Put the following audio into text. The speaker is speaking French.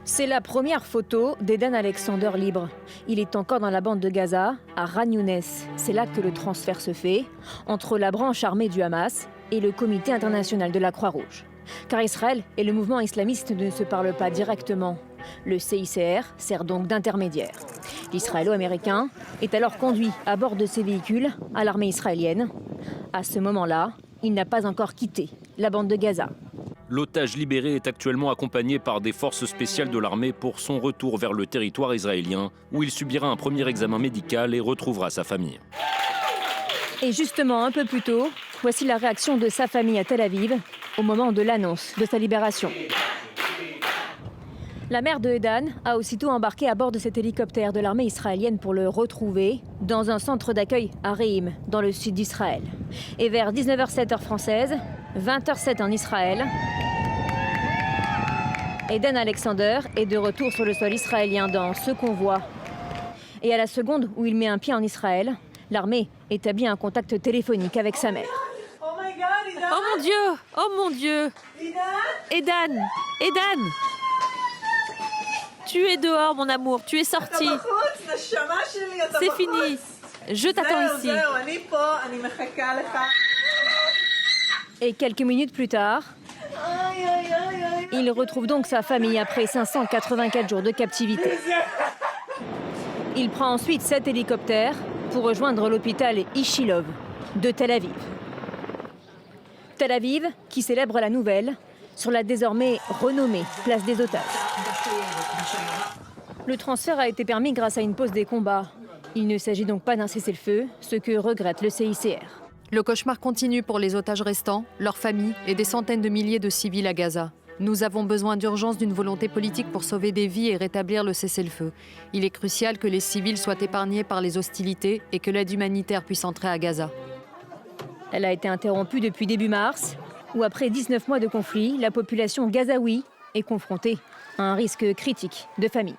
C'est la première photo d'Eden Alexander libre. Il est encore dans la bande de Gaza, à Khan Younes. C'est là que le transfert se fait, entre la branche armée du Hamas et le Comité international de la Croix-Rouge. Car Israël et le mouvement islamiste ne se parlent pas directement. Le CICR sert donc d'intermédiaire. L'Israélo-américain est alors conduit à bord de ses véhicules à l'armée israélienne. À ce moment-là, il n'a pas encore quitté la bande de Gaza. L'otage libéré est actuellement accompagné par des forces spéciales de l'armée pour son retour vers le territoire israélien, où il subira un premier examen médical et retrouvera sa famille. Et justement, un peu plus tôt, voici la réaction de sa famille à Tel Aviv au moment de l'annonce de sa libération. La mère de Edan a aussitôt embarqué à bord de cet hélicoptère de l'armée israélienne pour le retrouver dans un centre d'accueil à Reim, dans le sud d'Israël. Et vers 19h07 heure française, 20h07 en Israël, Eden Alexander est de retour sur le sol israélien dans ce convoi. Et à la seconde où il met un pied en Israël, l'armée établit un contact téléphonique avec sa mère. Oh mon Dieu! Oh mon Dieu! Edan! Edan! Tu es dehors, mon amour, tu es sorti. C'est fini. Je t'attends ici. Et quelques minutes plus tard, il retrouve donc sa famille après 584 jours de captivité. Il prend ensuite 7 hélicoptères pour rejoindre l'hôpital Ichilov de Tel Aviv. Tel Aviv qui célèbre la nouvelle sur la désormais renommée place des otages. Le transfert a été permis grâce à une pause des combats. Il ne s'agit donc pas d'un cessez-le-feu, ce que regrette le CICR. Le cauchemar continue pour les otages restants, leurs familles et des centaines de milliers de civils à Gaza. Nous avons besoin d'urgence d'une volonté politique pour sauver des vies et rétablir le cessez-le-feu. Il est crucial que les civils soient épargnés par les hostilités et que l'aide humanitaire puisse entrer à Gaza. Elle a été interrompue depuis début mars, où après 19 mois de conflit, la population gazaoui est confrontée à un risque critique de famine.